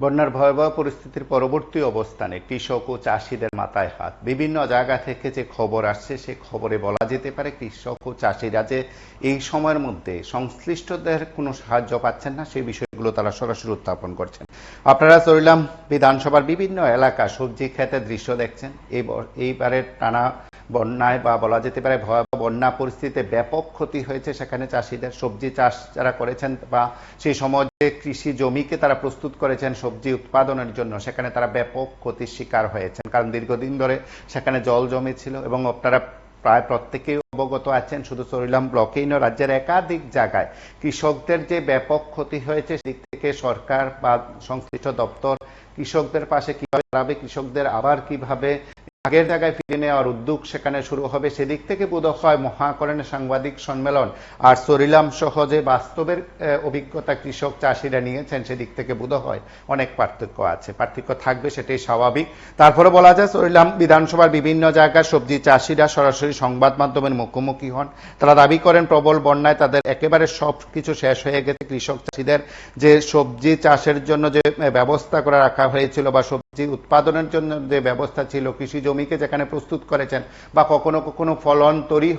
বন্যার ভয়াবহ পরিস্থিতির পরবর্তী অবস্থানে কৃষক ও চাষিদের মাথায় হাত। বিভিন্ন জায়গা থেকে যে খবর আসছে সে খবরে বলা যেতে পারে কৃষক ও চাষিরা যে এই সময়ের মধ্যে সংশ্লিষ্টদের কোনো সাহায্য পাচ্ছেন না, সেই বিষয়গুলো তারা সরাসরি উত্থাপন করছেন। আপনারা চরিলাম বিধানসভার বিভিন্ন এলাকা সবজি ক্ষেতের দৃশ্য দেখছেন। এইবারের টানা বন্যায় বা বলা যেতে পারে ভয়াবহ বন্যা পরিস্থিতিতে ব্যাপক ক্ষতি হয়েছে সেখানে চাষিদের। সবজি চাষ যারা করেছেন বা সেই সময় যে কৃষি জমিকে তারা প্রস্তুত করেছেন সবজি উৎপাদনের জন্য, সেখানে তারা ব্যাপক ক্ষতির শিকার হয়েছেন, কারণ দীর্ঘদিন ধরে সেখানে জল জমেছিল। এবং আপনারা প্রায় প্রত্যেকেই অবগত আছেন, শুধু চরিলাম ব্লকেই নয়, রাজ্যের একাধিক জায়গায় কৃষকদের যে ব্যাপক ক্ষতি হয়েছে সেদিক থেকে সরকার বা সংশ্লিষ্ট দপ্তর কৃষকদের পাশে কিভাবে দাঁড়াবে, কৃষকদের আবার কিভাবে আগের জায়গায় ফিরে নেওয়ার উদ্যোগ সেখানে শুরু হবে, সেদিক থেকে বোধহয় মহাকরণের সাংবাদিক সম্মেলন আর চরিলাম সহ যে বাস্তবের অভিজ্ঞতা কৃষক চাষিরা নিয়েছেন সেদিক থেকে বোধহয় অনেক পার্থক্য আছে। পার্থক্য থাকবে, সেটাই স্বাভাবিক। তারপরে বলা যায় চরিলাম বিধানসভার বিভিন্ন জায়গায় সবজি চাষিরা সরাসরি সংবাদ মাধ্যমের মুখোমুখি হন। তারা দাবি করেন প্রবল বন্যায় তাদের একেবারে সব কিছু শেষ হয়ে গেছে। কৃষক চাষিদের যে সবজি চাষের জন্য যে ব্যবস্থা করে রাখা হয়েছিল বা সবজি উৎপাদনের জন্য যে ব্যবস্থা ছিল, কৃষি জমিকে যেখানে প্রস্তুত করেছেন বা কখনো কখনো ফলন তৈরি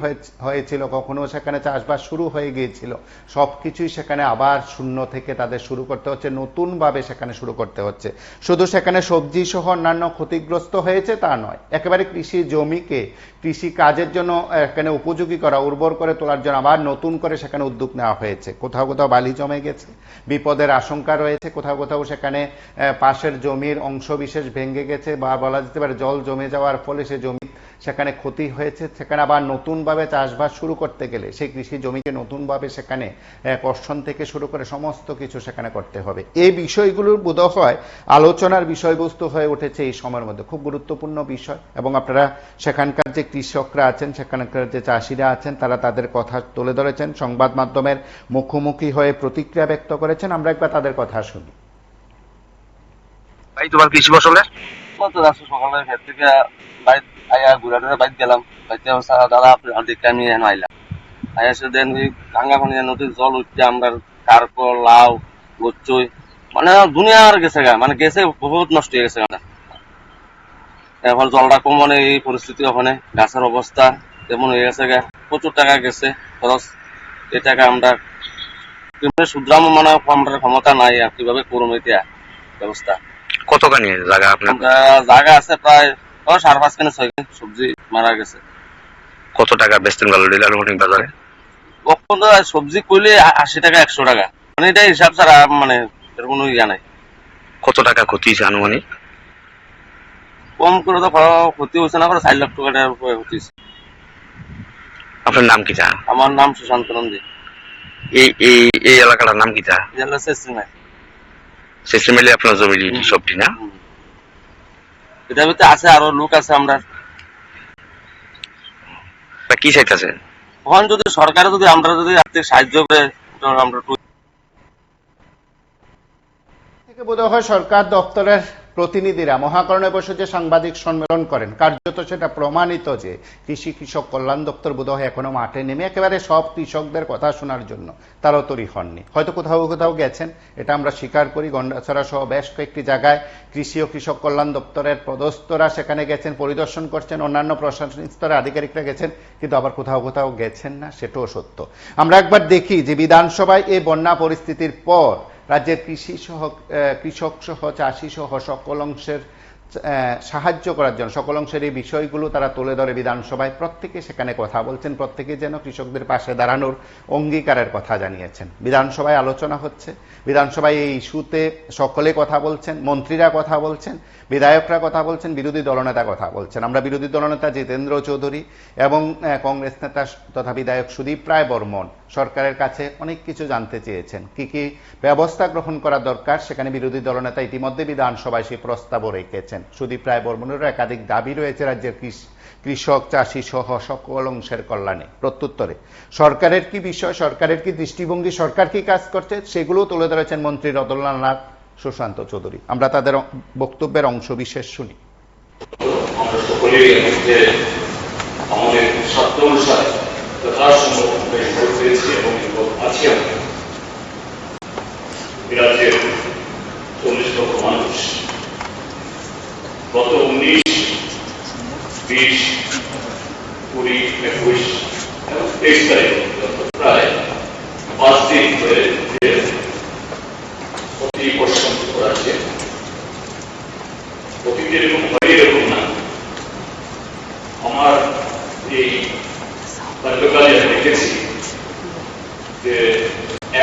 হয়েছিল, কখনো সেখানে চাষবাস শুরু হয়ে গিয়েছিল, সবকিছুই সেখানে আবার শূন্য থেকে তাদের শুরু করতে হচ্ছে, নতুন ভাবে সেখানে শুরু করতে হচ্ছে। শুধু সেখানে সবজি সহ অন্যান্য ক্ষতিগ্রস্ত হয়েছে তা নয়, একেবারে কৃষি জমিকে কৃষি কাজের জন্য এখানে উপযোগী করা, উর্বর করে তোলার জন্য আবার নতুন করে সেখানে উদ্যোগ নেওয়া হয়েছে। কোথাও কোথাও বালি জমে গেছে, বিপদের আশঙ্কা রয়েছে, কোথাও কোথাও সেখানে পাশের জমির অংশ বিশেষ ভেঙে গেছে বা বলা যেতে পারে জল জমে যাওয়ার ফলে সে জমি সেখানে ক্ষতি হয়েছে। সেখানে আবার নতুনভাবে চাষবাস শুরু করতে গেলে সেই কৃষি জমিকে নতুনভাবে সেখানে কর্ষণ থেকে শুরু করে সমস্ত কিছু সেখানে করতে হবে। এই বিষয়গুলোর বোধহয় আলোচনার বিষয়বস্তু হয়ে উঠেছে এই সময়ের মধ্যে, খুব গুরুত্বপূর্ণ বিষয়। এবং আপনারা সেখানকার যে কৃষকরা আছেন, সেখানকার যে চাষিরা আছেন, তারা তাদের কথা তুলে ধরেছেন, সংবাদ মাধ্যমের মুখোমুখি হয়ে প্রতিক্রিয়া ব্যক্ত করেছেন। আমরা একবার তাদের কথা শুনি। ভাই, তোমার কৃষি ফসলের কত রাস্তা সকালে ক্ষেত থেকে বাইক আয়া ঘুরাতে বাইক গেলাম, বাইতে দাদা আপনি অর্ধেক টাইম নিয়ে আইলাম। আয়া সে দেন ওই গাঙ্গা পানি নদীর জল উঠছে, আমরা কার্পল লাউ গচ্চই মানে দুনিয়ার গেছে গা, মানে গেছে বহুত নষ্ট হয়ে গেছে গা। এখন জলটা কম, মানে এই পরিস্থিতি ওখানে গাছের অবস্থা তেমন হয়ে গেছে গা, প্রচুর টাকা গেছে খরচ। এই টাকা আমরা শুধরাম মানে আমরা ক্ষমতা নাই, আর কিভাবে করুন এটা ব্যবস্থা। কতখানি জায়গা আপনার? জায়গা আছে প্রায় 5.5 খানি 6 খানি সবজি মারা গেছে। কত টাকা বেচতেন গেল আনুমানিক বাজারে? কখনো সবজি কইলে 80 টাকা 100 টাকা, মানে এটা হিসাব ছাড়া মানে এর কোনো ইয়া নাই। কত টাকা ক্ষতি হয়েছে আনুমানিক? কম করে তো ক্ষতি হয়েছে না, করে 4 লাখ টাকার উপরে ক্ষতি হয়েছে। আপনার নাম কি? আমার নাম সুশান্ত নন্দী। এই এলাকাটার নাম কি? শেষে মিলে আপনার জমি সবজি না? এটার ভিতরে আছে আরো লোক আছে। আমরা কি চাইতেছে এখন যদি সরকার যদি আমরা যদি আর্থিক সাহায্য করে আমরা থেকে বোধহয় সরকার দপ্তরের প্রতিনিধিরা মহাকরণে বসে যে সাংবাদিক সম্মেলন করেন, কার্যত সেটা প্রমাণিত যে কৃষক কল্যাণ দপ্তর বোধহয় এখনো মাঠে নেমে একেবারে সব কৃষকদের কথা শোনার জন্য তারা তৈরি হননি। হয়তো কোথাও কোথাও গেছেন, এটা আমরা স্বীকার করি। গন্ডাছড়া সহ বেশ কয়েকটি জায়গায় কৃষি ও কৃষক কল্যাণ দপ্তরের পদস্থরা সেখানে গেছেন, পরিদর্শন করছেন, অন্যান্য প্রশাসনিক স্তরের আধিকারিকরা গেছেন, কিন্তু আবার কোথাও কোথাও গেছেন না, সেটাও সত্য। আমরা একবার দেখি যে বিধানসভায় এই বন্যা পরিস্থিতির পর রাজ্যের কৃষক সহ চাষি সহ সকল অংশের সাহায্য করার জন্য সকল অংশের এই বিষয়গুলো তারা তুলে ধরে বিধানসভায়। প্রত্যেকে সেখানে কথা বলছেন, প্রত্যেকে যেন কৃষকদের পাশে দাঁড়ানোর অঙ্গীকারের কথা জানিয়েছেন। বিধানসভায় আলোচনা হচ্ছে, বিধানসভায় এই ইস্যুতে সকলে কথা বলছেন, মন্ত্রীরা কথা বলছেন, বিধায়করা কথা বলছেন, বিরোধী দলনেতা কথা বলছেন। আমরা বিরোধী দলনেতা জিতেন্দ্র চৌধুরী এবং কংগ্রেস নেতা তথা বিধায়ক সুদীপ রায় বর্মন সরকারের কাছে অনেক কিছু জানতে চেয়েছেন, কি কি ব্যবস্থা গ্রহণ করা দরকার। সেখানে বিরোধী দলনেতা ইতিমধ্যে বিধানসভায় সেই প্রস্তাবও রেখেছেন। সুদীপ রায় বর্মনেরও একাধিক দাবি রয়েছে রাজ্যের কৃষক চাষি সহ সকল অংশের কল্যাণে। প্রত্যুত্তরে সরকারের কি বিষয়, সরকারের কি দৃষ্টিভঙ্গি, সরকার কি কাজ করছে, সেগুলো তুলে ধরেছেন মন্ত্রী রতনলাল নাথ, সুশান্ত চৌধুরী। আমরা তাদের বক্তব্যের অংশ বিশেষ শুনি। আমরা সকলেই আমাদের স্বার্থ অনুসারে যথাসম্ভব পেয়েছি এবং আছি। আমরা রাজ্যের 40 লক্ষ মানুষ যে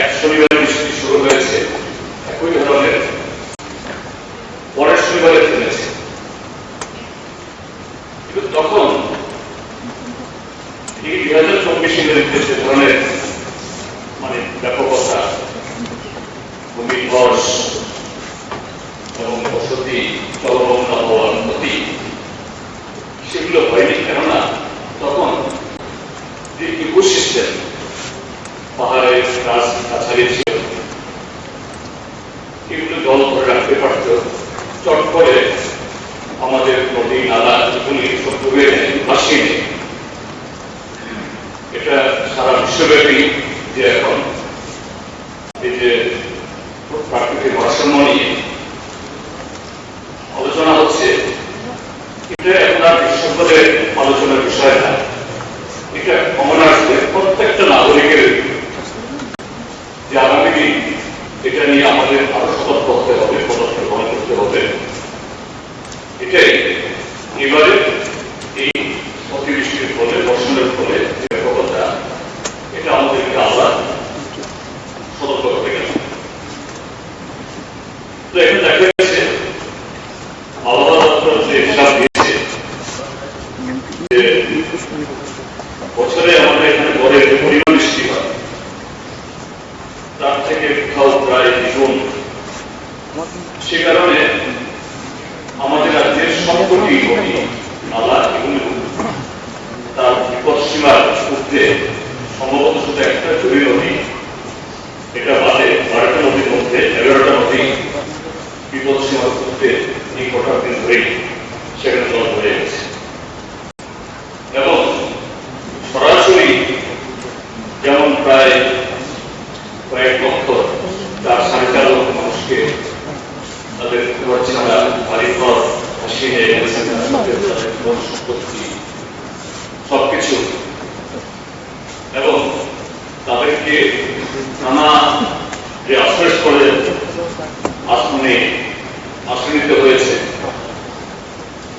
এক শনিবার বৃষ্টি শুরু হয়েছে, একই ধরনের পরের শনিবারে থেমেছে। কিন্তু তখন এই 2024 সালের যে ধরনের মানে ব্যাপকতা, ভূমিধস এবং বসতি জলবন্যা হওয়ার ক্ষতি, সেগুলো হয়নি। কেননা তখন যে ইকোসিস্টেম পাহাড়ের গাছ গাছালি ছিল, এগুলো জল ধরে রাখতে পারত। চট করে আমাদের নদী নালা এগুলি সব ডুবে ভাসিয়ে নেই। এটা সারা বিশ্বব্যাপী যে এখন এই যে প্রাকৃতিক ভারসাম্য নিয়ে আলোচনা হচ্ছে, এটা এখন আর বিশ্বব্যাপী আলোচনার বিষয় না। এটা কমন আসবে প্রত্যেকটা নাগরিকের যে আগামী দিন এটা নিয়ে আমাদের আরো সতর্ক হতে হবে, পদক্ষেপ গ্রহণ করতে হবে। এটাই এবারে এই অতিবৃষ্টির ফলে, বর্ষণের ফলে যে ব্যাপকতা, এটা আমাদেরকে আবার সতর্ক করতে গেল। তো এখন দেখা গেছে আবহাওয়া দপ্তর যে হিসাব দিয়েছে যে বছরে আমাদের এখানে গড়ে যে পরিমাণ বৃষ্টি হয় তার থেকে কোথাও প্রায় দ্বিগুণ। সে কারণে আমাদের রাজ্যের সবকটি নদী নালা এগুলি তার বিপদ সীমার ঊর্ধ্বে সম্ভবত শুধু একটা জরুরি নদী, এটা বাদে 12টা নদীর মধ্যে 11টা নদী বিপদ সীমার ঊর্ধ্বে এই কটা দিন ধরেই সেখানে জল হয়ে গেছে। এবং সরাসরি যেমন প্রায় কয়েক লক্ষ 4-4.5 লক্ষ মানুষকে তাদের ছাড়া বাড়ি ঘর ভাসিয়ে নিয়ে গেছে, সম্পত্তি সবকিছু, এবং তাদেরকে নানা যে আশ্রয়স্থলে আশ্রয় নিতে হয়েছে।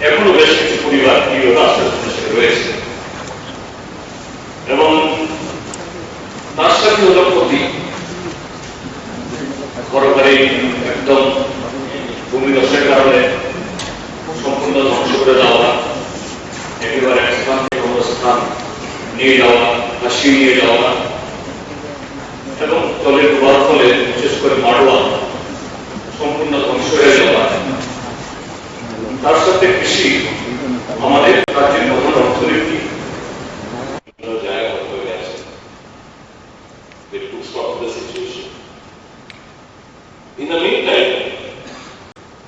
এখনো বেশ কিছু পরিবার কিভাবে আশ্রয়স্থলে রয়েছে, এবং তার সাথে হল ক্ষতি। ঘরবাড়ি একদম ভূমিধসের কারণে সম্পূর্ণ ধ্বংস করে যাওয়া, একেবারে এক স্থান থেকে অন্য স্থান নিয়ে যাওয়া, ভাসিয়ে নিয়ে যাওয়া, এবং জলের ডোবার ফলে বিশেষ করে মাড়োয়া সম্পূর্ণ ধ্বংস হয়ে যাওয়া। তার সাথে কৃষি আমাদের রাজ্যের প্রধান অর্থনীতি জায়গা হয়ে গেছে। In the meantime,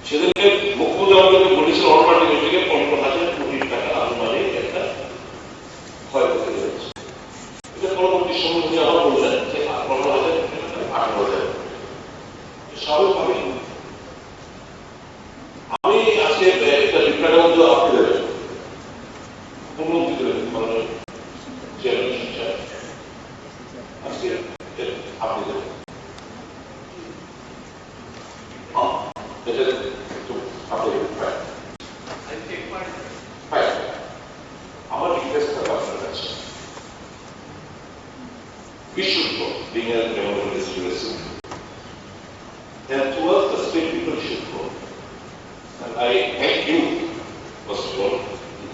সেদিনকে মুখ্যমন্ত্রী আমাদেরকে বলেছিল অল্টারনেটিভ থেকে 15,000 কোটি টাকা আনুমানিক একটা ক্ষয়ক্ষতি হয়েছে। এটা পরবর্তী সময় উনি আবার বললেন যে 15,000 18,000। স্বাভাবিকভাবে আমি আজকে একটা রিপ্রেজেন্ট আপনি দেবেন অনুমতি দেবেন, মানে চেয়ারম্যান আজকে আপনি দেবেন। আমার রিকোয়েস্ট থাকবে আপনার কাছে, we should go, being a democratic citizen, and towards the state people should go. And I thank you, first of all.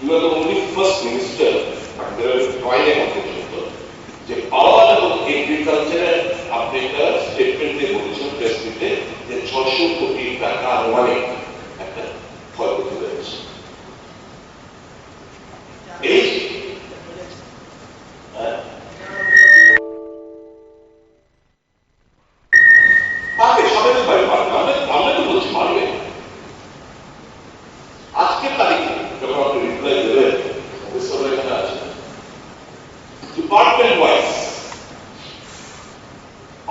You are the only first minister, and there is quite a confusion. যে পাওয়ার এবং এগ্রিকালচারের আপনি একটা স্টেটমেন্টে বলেছেন press মিটে যে 600 কোটি টাকা আনুমানিক একটা ক্ষয়ক্ষতি হয়েছে। এই পাবে সবাই তো পারবে, আমরা তো বলছি পারবে। আজকের তারিখে যখন আপনি রিপ্লাই দেবেন, অফিসাররা এখানে আছে, department wise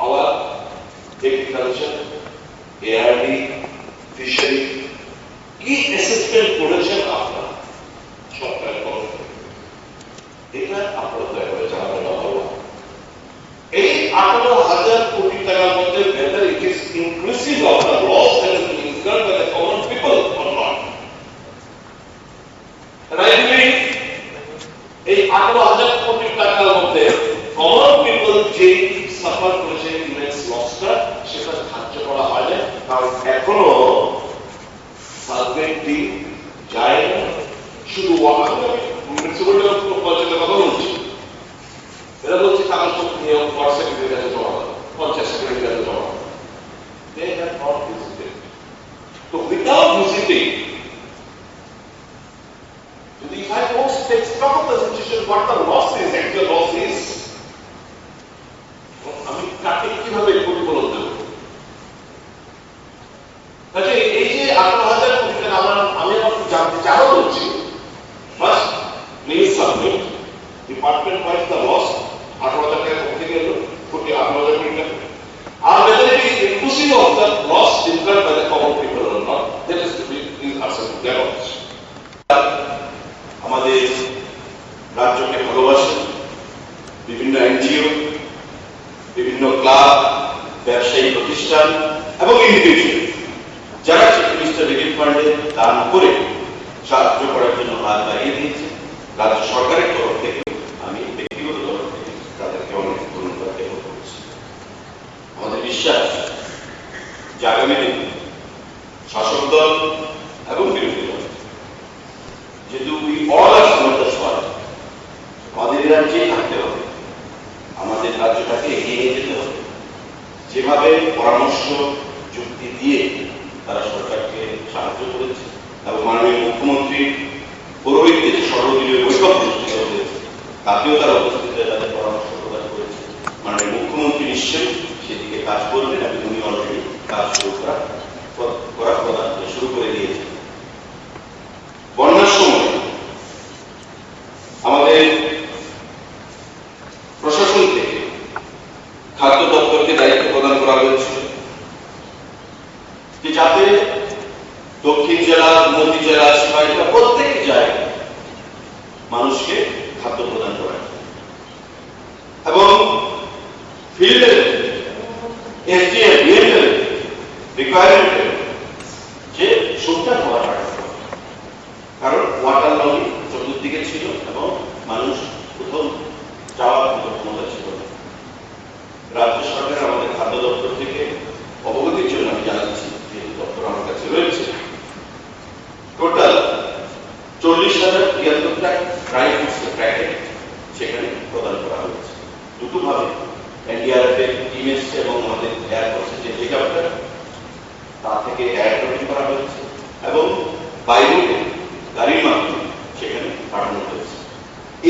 our agriculture, ARD, fishery, কি অ্যাসেসমেন্ট করেছেন আপনারা সরকারের তরফ থেকে, এটা আপনারা দয়া করে জানাবেন না ভালো। এই 18,000 কোটি টাকার মধ্যে whether it is inclusive of the loss that has been incurred by the common people or not. And I believe এই 18,000 কোটি টাকার মধ্যে common people যে সাফার করেছে ইমেন্স লসটা, সেটা ধার্য করা হয় না, কারণ এখনো সার্ভেন্ট টিম যায় না। শুধু মিউনিসিপ্যালিটি পঞ্চায়েতের কথা বলছি, এরা বলছে কাগজপত্র নিয়ে ওয়ার্ড সেক্রেটারির কাছে জমা দেয়, পঞ্চায়েত সেক্রেটারির কাছে জমা দেয়। They have not visited. So without visiting, if I want to take stock of the situation, what the loss is, actual loss is, আমি কাকে কিভাবে প্রতিফলন দেব? কাজে এই যে 18,000 কোটি টাকা আমি জানতে চাওয়া বলছি, first news submit department wise the loss 18,000 টাকা কোথা থেকে এলো? 18,000 কোটি টাকা। আর whether it is inclusive of the loss incurred by the common people or not, that is to be answered to their own. আমাদের রাজ্যকে ভালোবাসেন বিভিন্ন এনজিও, বিভিন্ন ক্লাব, ব্যবসায়ী প্রতিষ্ঠান এবং ইন্ডিভিজুয়াল, যারা সেই মিনিস্টার রিলিফ ফান্ডে দান করে সাহায্য করার জন্য হাত বাড়িয়ে দিয়েছে। রাজ্য সরকারের তরফ থেকে, আমি ব্যক্তিগত তরফ থেকে তাদেরকে অনেক ধন্যবাদ জ্ঞাপন করছি। আমাদের বিশ্বাস যে আগামী দিন শাসক দল এবং বিরোধী দল, যেহেতু উই অল আর সমাজ, আমাদের রাজ্যেই থাকতে হবে, আমাদের রাজ্যটাকে এগিয়ে নিয়ে যেতে হবে। যেভাবে পরামর্শ যুক্তি দিয়ে তারা সরকারকে সাহায্য করেছে এবং মাননীয় মুখ্যমন্ত্রী পৌরোহিত্যে যে সর্বদলীয় বৈঠক অনুষ্ঠিত হয়েছে, তাতেও তারা উপস্থিত হয়ে তাদের পরামর্শ প্রদান করেছে। মাননীয় মুখ্যমন্ত্রী নিশ্চয়ই সেদিকে কাজ করবেন এবং উনি অলরেডি কাজ শুরু করে দিয়েছেন। বন্যার সময় আমাদের প্রশাসন থেকে খাদ্য দপ্তরকে দায়িত্ব প্রদান করা হয়েছিল যে যাতে দক্ষিণ জেলা, নদী জেলা, সিপাহীজলা প্রত্যেক জায়গায় মানুষকে খাদ্য প্রদান করা এবং ফিল্ডের এসডিএম বিএমএল রিকোয়ারমেন্টের যে সুবিধা হওয়ার, কারণ ওয়াটার লবি চতুর্দিকে ছিল এবং মানুষ কোথাও যাওয়ার ক্ষমতা ছিল না। রাজ্য সরকার আমাদের খাদ্য দপ্তর থেকে অবগতির জন্য আমি জানাচ্ছি, যেহেতু দপ্তর আমার কাছে রয়েছে, টোটাল 40,073টা ড্রাই ফ্রুটস প্যাকেট সেখানে প্রদান করা হয়েছে। দুটো ভাবে এনডিআরএফ এর টিম এসছে এবং আমাদের এয়ারফোর্সের যে হেলিকপ্টার, তা থেকে এয়ারড্রপিং করা হয়েছে এবং বাইরে গাড়ির মাধ্যমে সেখানে পাঠানো হয়েছে।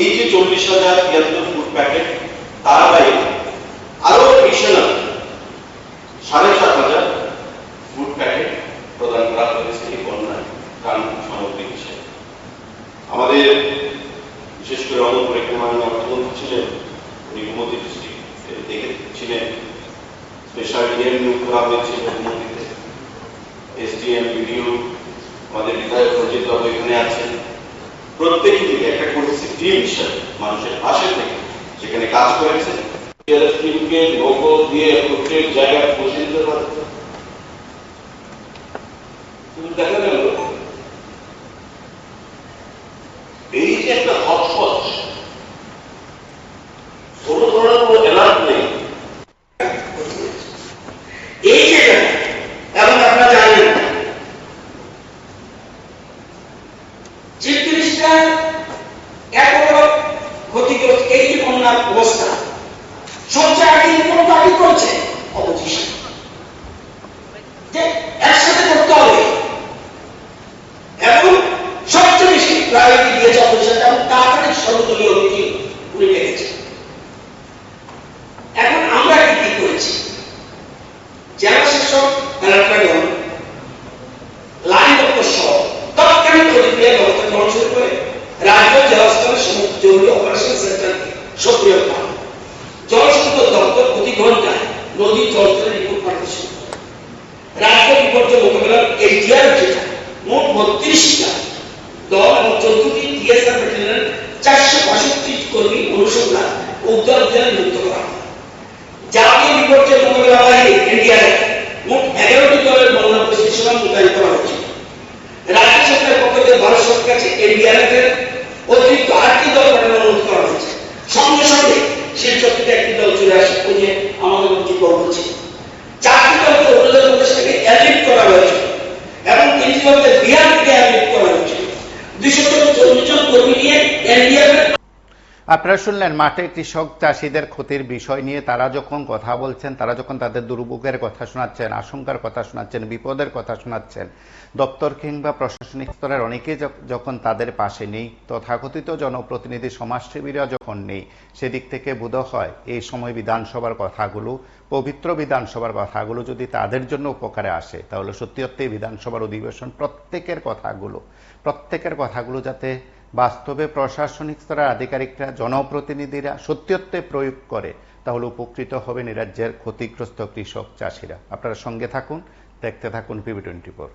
এই যে 40,073 ফুড প্যাকেট, তার বাইরে আরো এডিশনাল 7,500 ফুড প্যাকেট প্রদান করা হয়েছে এই বন্যায় ত্রাণ সামগ্রী হিসেবে। আমাদের বিশেষ করে অন্তপুরে মাননীয় অর্থমন্ত্রী ছিলেন, উনি গোমতী ডিস্ট্রিক্ট দেখেছিলেন, স্পেশাল ডিএম নিয়োগ করা হয়েছিল গোমতীতে, এসডিএম, বিডিও, আমাদের বিধায়ক রঞ্জিত বাবু এখানে আছেন। প্রত্যেকে মিলে একটা কোহেসিভ টিম হিসাবে মানুষের পাশে থেকে সেখানে কাজ করেছে। টিমকে লোগো দিয়ে প্রত্যেক জায়গায় পৌঁছে দিতে পারে। কিন্তু দেখা গেল এই যে একটা হটস্পট, কোন ধরনের কোনো অ্যালার্ট নেই এই জায়গায়, এবং আপনারা জানেন 33টা এত বড় ক্ষতিগ্রস্ত এই যে বন্যার অবস্থা, সবচেয়ে আগে রিপোর্ট দাবি করছে অপোজিশন যে একসাথে করতে হবে এবং সবচেয়ে বেশি প্রায়োরিটি দিয়েছে অপোজিশন এবং তাড়াতাড়ি সর্বদলীয় মিটিং উনি ডেকেছে। এখন আমরা কি করেছি, জেলা শাসক কালেক্টর লাইন দপ্তর সহ তৎকালীন প্রতিক্রিয়া ব্যবস্থা গ্রহণ শুরু করে রাজ্য জেলা স্তরের সমস্ত জরুরি অপারেশন সেন্টারকে সক্রিয় করা। জলসম্পদ দপ্তর প্রতি ঘন্টায় নদী জলস্তরের রিপোর্ট পাঠাতে শুরু করে। রাজ্য বিপর্যয় মোকাবিলার এনডিআর যেটা মোট 32টা দল এবং 14টি টিএসআর ব্যাটালিয়নের 465 কর্মী অনুসন্ধান ও উদ্ধার অভিযানে নিযুক্ত করা হয়। জাতীয় বিপর্যয় মোকাবিলা বাহিনী এনডিআর মোট 11টি দলের বন্যা পরিস্থিতি সময় মোতায়েন করা হচ্ছে। রাজ্য সরকারের পক্ষ থেকে ভারত সরকারের কাছে এনডিআরএফ এর অতিরিক্ত 8টি দল পাঠানোর অনুরোধ করা হয়েছে। সঙ্গে সঙ্গে সেই শক্তিতে একটি দল চলে আসে, ওই যে আমাদের ইতিমধ্যে বিরাট ক্রিয়ান্বিত করা হচ্ছে। 240 জন কর্মী নিয়ে এনডিএফ। আপনারা শুনলেন মাঠে কৃষক চাষিদের ক্ষতির বিষয় নিয়ে তারা যখন কথা বলছেন, তারা যখন তাদের দুর্ভোগের কথা শোনাচ্ছেন, আশঙ্কার কথা শোনাচ্ছেন, বিপদের কথা শোনাচ্ছেন, দপ্তর কিংবা প্রশাসনিক স্তরের অনেকে যখন তাদের পাশে নেই, তথাকথিত জনপ্রতিনিধি সমাজসেবীরা যখন নেই, সেদিক থেকে বোধ হয় এই সময় বিধানসভার কথাগুলো, পবিত্র বিধানসভার কথাগুলো যদি তাদের জন্য উপকারে আসে, তাহলে সত্যি সত্যি বিধানসভার অধিবেশন প্রত্যেকের কথাগুলো যাতে বাস্তবে প্রশাসনিক স্তরের আধিকারিকরা, জনপ্রতিনিধিরা সত্যি প্রয়োগ করে, তাহলে উপকৃত হবেন রাজ্যের ক্ষতিগ্রস্ত কৃষক চাষিরা। আপনারা সঙ্গে থাকুন, দেখতে থাকুন PB24।